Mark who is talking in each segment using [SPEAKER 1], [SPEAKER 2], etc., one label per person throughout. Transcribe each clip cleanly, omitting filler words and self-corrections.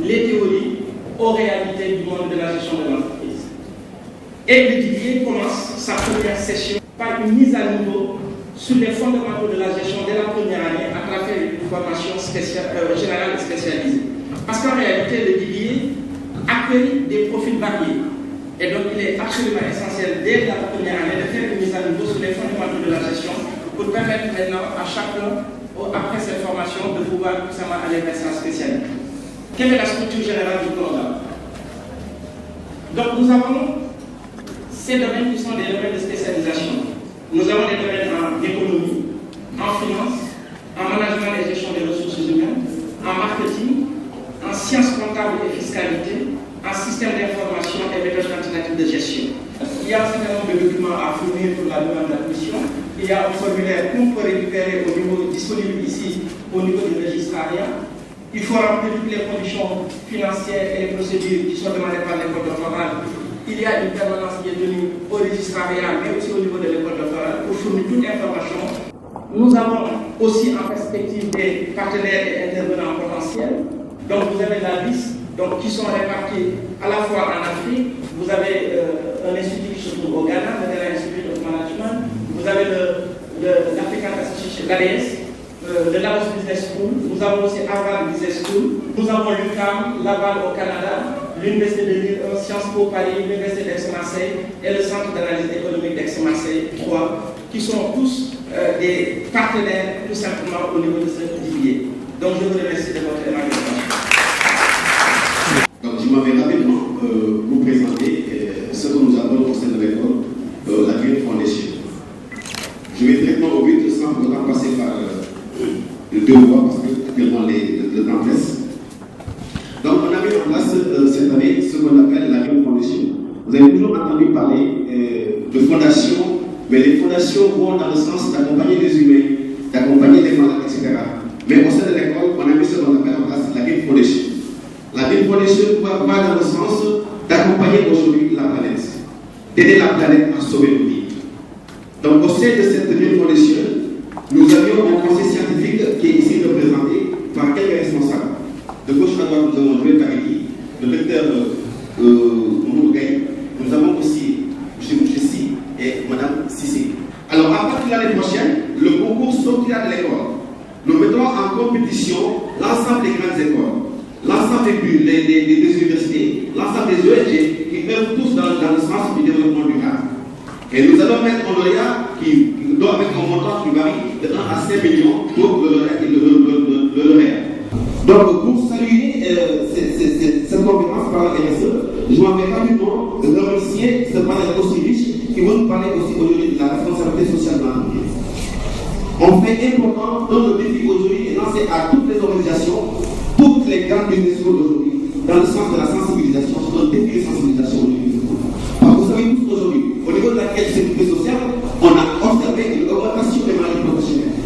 [SPEAKER 1] les théories aux réalités du monde de la gestion de l'entreprise. Et le DBA commence sa première session par une mise à niveau sur les fondamentaux de la gestion dès la première année à travers une formation générale et spécialisée. Parce qu'en réalité, le DBA accueille des profils variés. Et donc, il est absolument essentiel dès la première année de faire une mise à niveau sur les fondamentaux de la gestion pour permettre maintenant à chacun, après cette formation, de pouvoir tout simplement aller vers sa spécialité. Quelle est la structure générale du programme? Donc, nous avons ces domaines qui sont des domaines de spécialisation. Nous avons des domaines en économie, en finance, en management et gestion des ressources humaines, en marketing, en sciences comptables et fiscalité, en système d'information et méthode quantitative de gestion. Il y a un certain nombre de documents à fournir pour la demande d'admission. Il y a un formulaire qu'on peut récupérer au niveau disponible ici, au niveau du registrariat. Il faut remplir toutes les conditions financières et les procédures qui sont demandées par l'école doctorale. Il y a une permanence qui est tenue au registrariat, mais aussi au niveau de l'école doctorale pour fournir toute information. Nous avons aussi en perspective des partenaires et intervenants potentiels. Donc vous avez la liste qui sont répartis à la fois en Afrique. Vous avez un institut qui se trouve au Ghana, le Ghana Institute of Management. Vous avez l'African Association, l'ADS, le Lagos Business School. Nous avons aussi Harvard Business School. Nous avons l'UQAM, Laval au Canada, l'Université de Lille 1, Sciences Po Paris, l'Université d'Aix-Marseille et le Centre d'analyse économique d'Aix-Marseille 3, qui sont tous des partenaires tout simplement au niveau de ce DBA. Donc je vous remercie de votre évaluation.
[SPEAKER 2] Donc je m'en vais rapidement vous présenter ce que nous avons au sein de l'école, la Green Foundation. Je vais directement au but sans pour autant passer par deux voies parce que actuellement le temps presse. Donc on a mis en place cette année ce qu'on appelle la Green Foundation. Vous avez toujours entendu parler de fondations, mais les fondations vont dans le sens d'accompagner les humains, d'accompagner les malades, etc. Mais au sein de l'école, on a mis ce qu'on appelle en place la Green Foundation. La Green Foundation va dans le sens d'accompagner aujourd'hui la planète, d'aider la planète à sauver nos vies. Donc au sein de cette Green Foundation, nous avions un conseil scientifique qui est ici représenté par quelques responsables. De gauche à droite, nous avons Joël Tariki, le docteur Moumoudou Gaye. Nous avons aussi M. Mouchessi et Mme Sissé. Alors à partir de l'année prochaine, le concours sortira de l'école. Nous mettrons en compétition l'ensemble des grandes écoles, l'ensemble des universités, l'ensemble des ONG qui œuvrent tous dans le sens du développement durable. Et nous allons mettre un lauréat qui doit mettre un montant qui varie de 1 à 5 millions pour le lauréat. Donc, pour saluer cette conférence par la RSE, je m'en vais rapidement remercier ce panel aussi riche qui va nous parler aussi aujourd'hui de la responsabilité sociale de l'entreprise. Un fait important dont le défi aujourd'hui est lancé à toutes les organisations, toutes les grandes business schools aujourd'hui, dans le sens de la sensibilisation, c'est un défi de sensibilisation aujourd'hui. Alors, vous savez tous aujourd'hui, au niveau de la caisse de sécurité sociale, on a observé une augmentation des maladies professionnelles.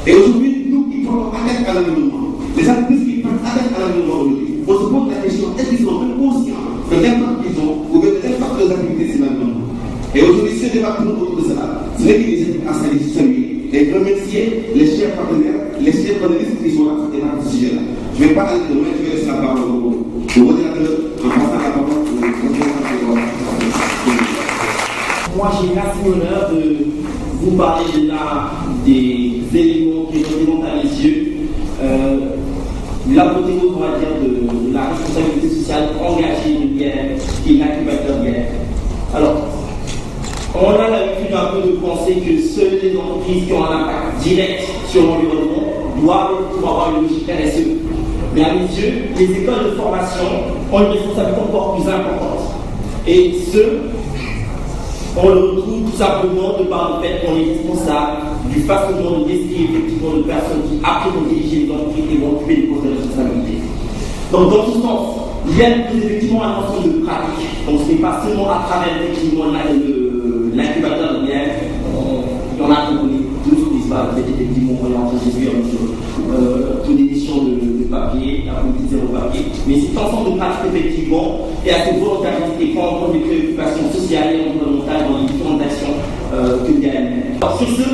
[SPEAKER 2] Et aujourd'hui, nous qui prenons attaque à l'environnement, les entreprises qui prennent attaque à l'environnement aujourd'hui, on se pose la question, est-ce qu'ils sont même conscients de l'impact qu'ils ont ou de l'impact de leurs activités sur l'environnement? Et aujourd'hui, ce débat tourne autour de cela. Ce n'est qu'il est à saluer et remercier les chers partenaires, les chers panélistes qui sont là et dans ce sujet-là. Je ne vais pas aller de loin, je vais laisser la parole au modérateur en passant la parole au responsable.
[SPEAKER 3] Moi, j'ai l'honneur de vous parler des éléments qui représentent à mes yeux l'apothéose, on va dire, de la responsabilité sociale engagée de Bière, qui est l'incubateur Bière. Alors, on a l'habitude un peu de penser que seules les entreprises qui ont un impact direct sur l'environnement doivent avoir une logique RSE. Mais à mes yeux, les écoles de formation ont une responsabilité encore plus importante. Et on le retrouve tout simplement de par le fait qu'on est responsable du façonnement de l'esprit effectivement de personnes qui, après vont diriger les entreprises et vont occuper des postes de responsabilité. Donc, dans tout sens, il y a effectivement un ensemble de pratiques. Donc, ce n'est pas seulement à travers effectivement l'incubateur de Bière. Il y en a qu'on connaît tous, n'est-ce pas? Peut-être effectivement, on est en train de suivre toute édition de papier, un peu zéro papier. Mais cet ensemble de pratiques, effectivement, est assez volontariste et prend en compte les préoccupations sociales et environnementales dans les différentes actions que Bière mène. Alors, sur ce,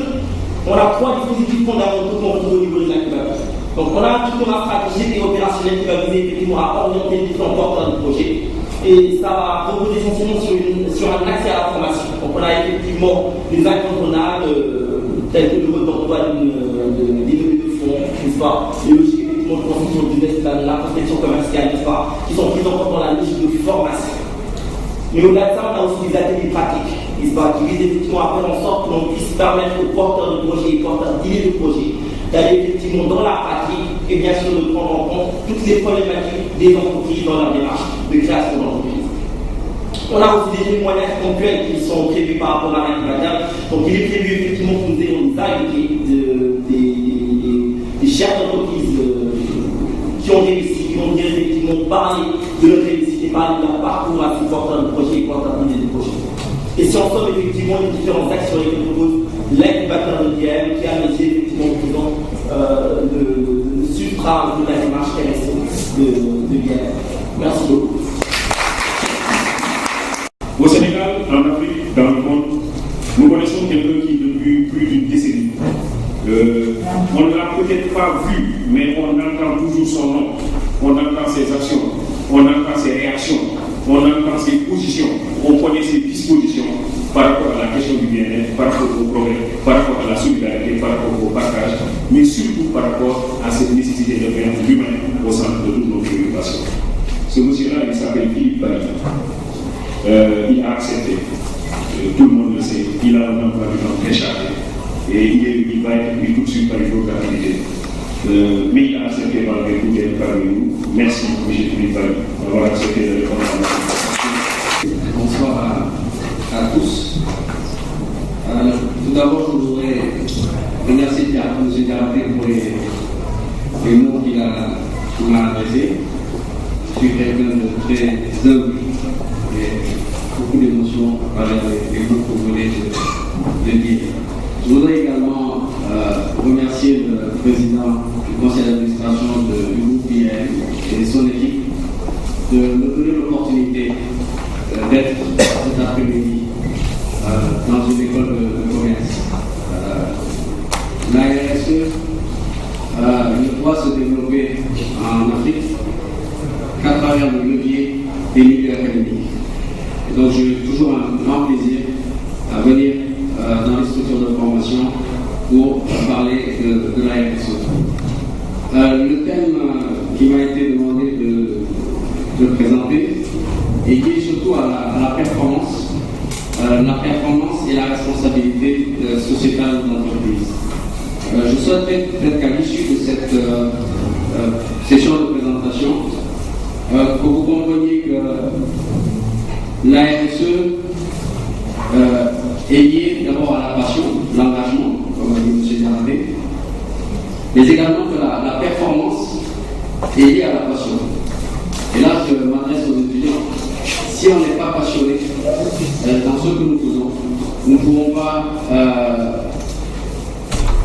[SPEAKER 3] on a trois dispositifs fondamentaux qu'on retrouve au niveau de l'incubateur. Donc on a un tutorat stratégique et opérationnel qui va viser effectivement à orienter les différents porteurs du projet. Et ça va reposer essentiellement sur un accès à la formation. Donc on a effectivement des incontournables tels que le mode d'emploi des données de fonds, n'est-ce pas, les logiques effectivement de construction du business plan, la prospection commerciale, n'est-ce pas, qui sont prises en compte dans la logique de formation. Mais au-delà de ça, on a aussi des ateliers pratiques, n'est-ce pas, qui visent effectivement à faire en sorte que l'on puisse permettre aux porteurs de projets et porteurs d'idées de projets d'aller effectivement dans la pratique et bien sûr de prendre en compte toutes les problématiques des entreprises dans leur démarche de création d'entreprise. On a aussi des témoignages ponctuels qui sont prévus par rapport à l'incubateur. Donc il est prévu effectivement que nous ayons des invités des chefs d'entreprise qui ont réussi, qui vont venir effectivement parler de leur réussite et parler de leur parcours à ces porteurs de projets et porteurs d'idées de projets. Et si on somme effectivement les différents axes sur lesquels propose l'incubateur de DM qui a mis effectivement présent le substrat de la démarche RSE de DM. Merci beaucoup.
[SPEAKER 4] Au Sénégal, en Afrique, dans le monde, nous connaissons quelqu'un qui, depuis plus d'une décennie, on ne l'a peut-être pas vu, mais on entend toujours son nom, on entend ses actions, on entend ses réactions, on entend ses positions, on connaît ses dispositions par rapport à la question du bien-être, par rapport au progrès, par rapport à la solidarité, par rapport au partage, mais surtout par rapport à cette nécessité de mettre l'humain au centre de toutes nos préoccupations. Ce monsieur-là, il s'appelle Philippe Barry. Il a accepté, tout le monde le sait, il a un emploi du temps très chargé et il va être pris tout de suite par une autre activité. Mais il a accepté malgré tout d'être parmi nous. Merci, M. Philippe Barry, d'avoir accepté de répondre à la question.
[SPEAKER 5] Bonsoir à tous. Tout d'abord, je voudrais remercier M. Diarraté pour les mots qu'il m'a adressés. Je suis quelqu'un de très humble et beaucoup d'émotions à travers les mots que vous venez de dire. Je voudrais également remercier le président du conseil d'administration du groupe IAM et son équipe de me donner l'opportunité d'être cet après-midi dans une école de commerce. La RSE ne doit se développer en Afrique qu'à travers le levier des milieux académiques. Et donc j'ai toujours un grand plaisir à venir dans les structures de formation pour parler de la RSE. Le thème qui m'a été demandé de présenter est lié surtout à la performance et la responsabilité sociétale de l'entreprise. Je souhaiterais peut-être qu'à l'issue de cette session de présentation, que vous compreniez que la RSE est liée d'abord à la passion, l'engagement, comme a dit M. Diarraté, mais également que la performance est liée à la passion. Et là, je m'adresse aux étudiants. Si on n'est pas passionné dans ce que nous faisons, nous ne pouvons pas,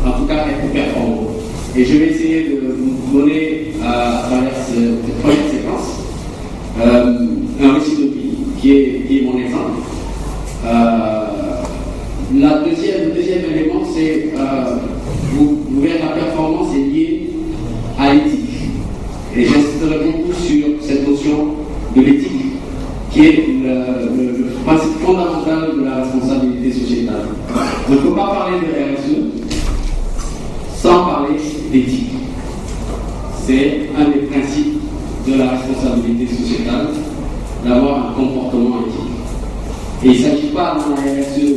[SPEAKER 5] en tout cas, être performants. Et je vais essayer de vous donner, à travers cette première séquence, un récit de vie qui est mon exemple. Le deuxième élément, c'est vous verrez la performance est liée à l'éthique. Et j'insisterai beaucoup sur cette notion de l'éthique, qui est le principe fondamental de la responsabilité sociétale. On ne peut pas parler de RSE sans parler d'éthique. C'est un des principes de la responsabilité sociétale d'avoir un comportement éthique. Et il ne s'agit pas dans la RSE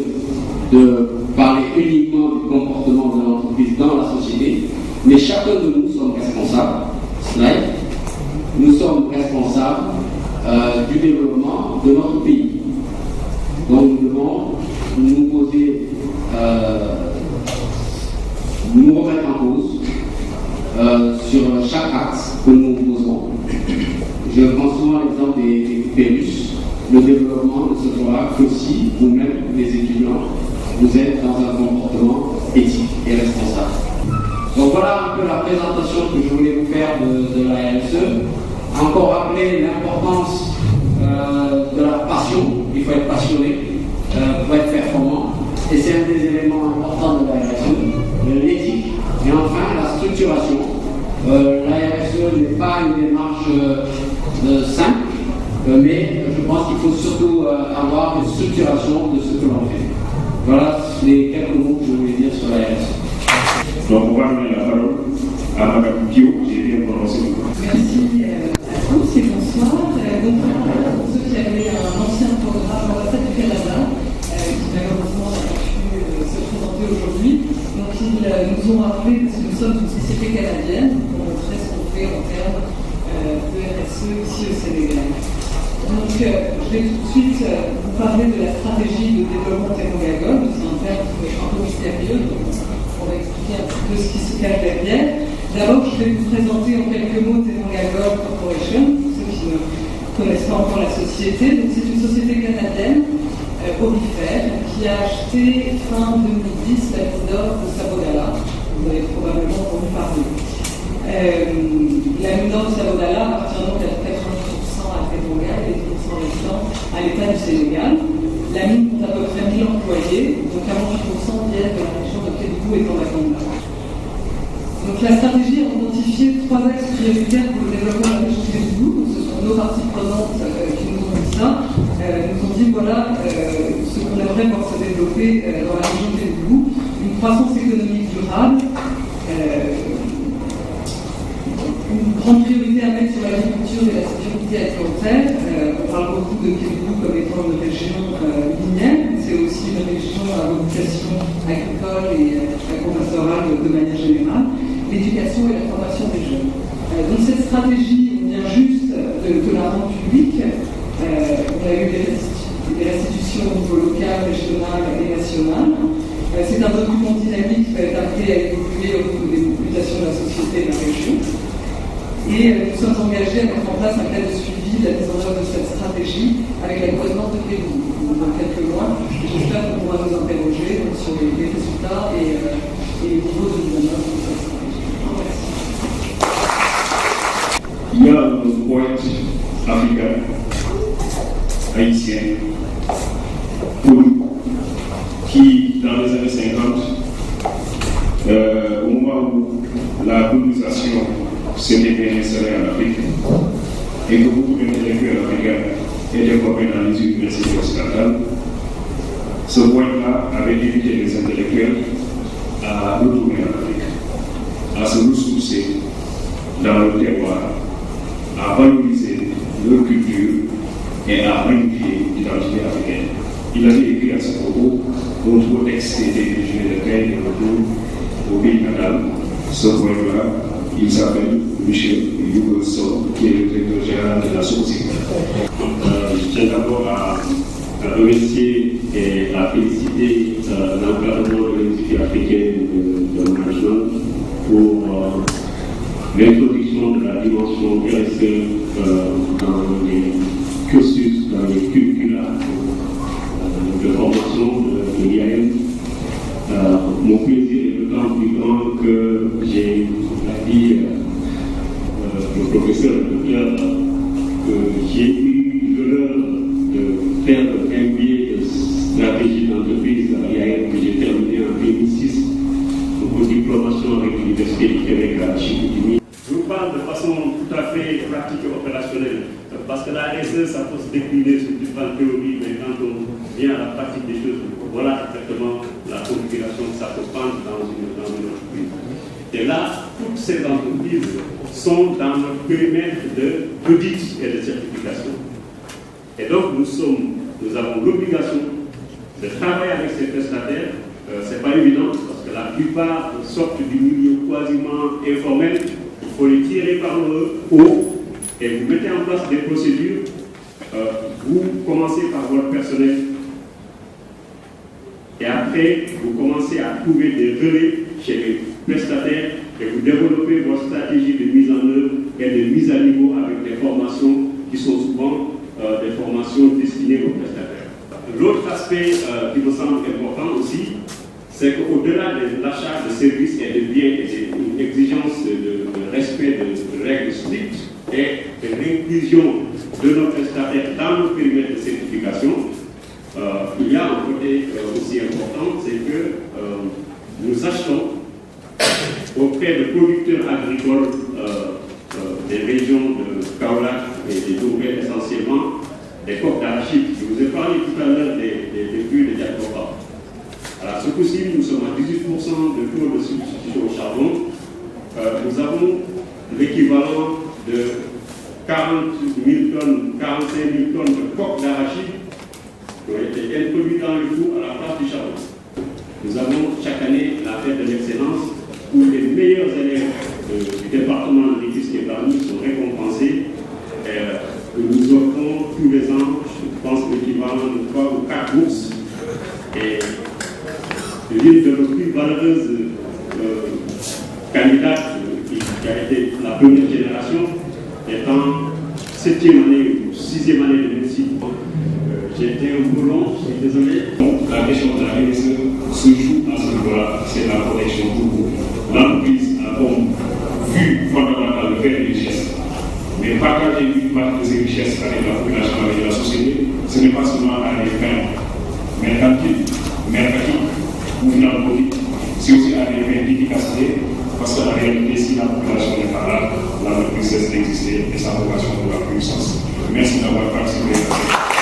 [SPEAKER 5] de parler uniquement du comportement de l'entreprise dans la société, mais chacun de nous sommes responsables. Nous sommes responsables du développement de notre pays. Donc nous devons nous poser, nous remettre en cause sur chaque axe que nous posons. Je prends souvent l'exemple des PERUS. Le développement ne se fera que si vous-même, les étudiants, vous êtes dans un comportement éthique et responsable. Donc voilà un peu la présentation que je voulais vous faire de la RSE. Encore rappeler l'importance de la passion. Il faut être passionné pour être performant. Et c'est un des éléments importants de la RSE. L'éthique et enfin la structuration La RSE n'est pas une démarche simple, mais je pense qu'il faut surtout avoir une structuration de ce que l'on fait. Voilà les quelques mots que je voulais dire sur la RSE.
[SPEAKER 4] Donc on va donner la parole à Mme Pio, j'ai bien prononcé.
[SPEAKER 6] Merci à tous et bonsoir. Donc, pour ceux qui avaient un ancien programme ambassade du Canada, qui malheureusement n'a pas pu se présenter aujourd'hui, donc ils nous ont rappelé, parce que nous sommes une société canadienne, pour montrer ce qu'on fait en termes de RSE ici au Sénégal. Donc, je vais tout de suite vous parler de la stratégie de développement Teranga-Gold. C'est un terme qui est un peu mystérieux, donc on va expliquer un petit peu ce qui se cache derrière. D'abord, je vais vous présenter en quelques mots Teranga-Gold Corporation, pour ceux qui ne connaissent pas encore la société. Donc, c'est une société canadienne, aurifère, qui a acheté fin 2010 la mine d'or de Sabodala. Vous avez probablement entendu parler. La mine d'or de Sabodala appartient donc à 80% à Teranga et 10% restant à l'État du Sénégal. La mine compte à peu près 1000 employés, donc 48% viennent de la région de Kédougou et Tambacounda. Donc la stratégie a identifié 3 axes prioritaires pour le développement de la région de Kédougou. Ce sont nos parties prenantes qui nous ont dit ça. Nous ont dit voilà ce qu'on aimerait voir se développer dans la région de Kédougou. Une croissance économique durable, une grande priorité à mettre sur l'agriculture et la sécurité alimentaire. On parle beaucoup de Kédougou comme étant une région minière, mais c'est aussi une région à vocation agricole et agro-pastorale de manière générale. L'éducation et la formation des jeunes. Donc cette stratégie vient juste de la rendre publique. On a eu des restitutions au niveau local, régional et national. C'est un document dynamique qui va être appelé à évoluer au niveau des mutations de la société et de la région. Et nous sommes engagés à mettre en place un cadre de suivi de la mise en œuvre de cette stratégie avec la gouvernement de Kédougou dans quelques mois. J'espère qu'on pourra nous interroger sur les résultats et les niveaux de mise en œuvre de cette stratégie.
[SPEAKER 4] Il y a un poète africain, haïtien, qui, dans les années 50, au moment où la colonisation s'était bien installée en Afrique, et que beaucoup d'intellectuels africains étaient formés dans les universités occidentales, ce poète-là avait invité les intellectuels à retourner en Afrique, à se ressourcer dans le terroir, à valoriser leur culture et à magnifier l'identité africaine. Il avait écrit à ce propos un nouveau texte qui était dirigé de Caire de retour au pays natal. Ce poème-là, il s'appelle Michel Yugoso, qui est le directeur général de la société. Je tiens d'abord à remercier et à féliciter l'encadrement de l'Institut africain de management pour l'introduction de la dimension RSE dans les cursus, dans les curricula de formation de l'IAM. Mon plaisir est d'autant plus grand que j'ai dit le professeur de Pierre que j'ai eu l'honneur de faire un MBA de stratégie d'entreprise à l'IAM que j'ai terminé en 2006 pour diplomation avec l'Université du Québec à Chicoutimi. Je vous parle de façon tout à fait pratique et opérationnelle, parce que la RSE, ça peut se décliner sur différentes théories, mais quand on vient à la pratique des choses, voilà exactement la configuration que ça peut prendre dans une entreprise. Et là, toutes ces entreprises sont dans le périmètre d'audit et de certification. Et donc, nous avons l'obligation de travailler avec ces prestataires. Ce n'est pas évident, parce que la plupart sortent du milieu quasiment informel. Il faut les tirer par le haut et vous mettez en place des procédures. Vous commencez par votre personnel et après vous commencez à trouver des relais chez les prestataires et vous développez votre stratégie de mise en œuvre et de mise à niveau avec des formations qui sont souvent des formations destinées aux prestataires. L'autre aspect qui me semble important aussi, c'est qu'au-delà de l'achat de services et de biens, et une exigence de respect de règles strictes et de l'inclusion de nos prestataires dans le périmètre de certification, il y a un côté aussi important, c'est que nous achetons auprès de producteurs agricoles des régions de Kaolack et de Diourbel essentiellement, des coques d'arachide. Je vous ai parlé tout à l'heure des puits de Diakopa. Alors, ce coup-ci, nous sommes à 18% de taux de substitution au charbon. Nous avons l'équivalent de 40 000 tonnes, 45 000 tonnes de coques d'arachide qui ont été introduites dans le four à la place du charbon. Nous avons chaque année la fête de l'excellence où les meilleurs élèves du département de Rufisque et Bargny sont récompensés. Nous offrons tous les ans, je pense, l'équivalent de 3 ou 4 bourses. Et l'une de nos plus valeureuses candidates, qui a été la première génération, étant 7e année ou 6e année de médecine. J'ai été un peu long, je suis désolé.
[SPEAKER 7] Donc, la question de la RSE se joue à ce niveau-là, c'est la protection pour vous. L'entreprise a comme vue fondamentale de faire des richesses. Mais partager une part de ces richesses avec la population, avec la société, ce n'est pas seulement à des fins mercantiles ou philanthropiques, c'est aussi à des fins d'efficacité, parce qu'en réalité, si la population n'est pas là, l'entreprise cesse d'exister et sa vocation n'aura plus de sens. Merci d'avoir participé à cette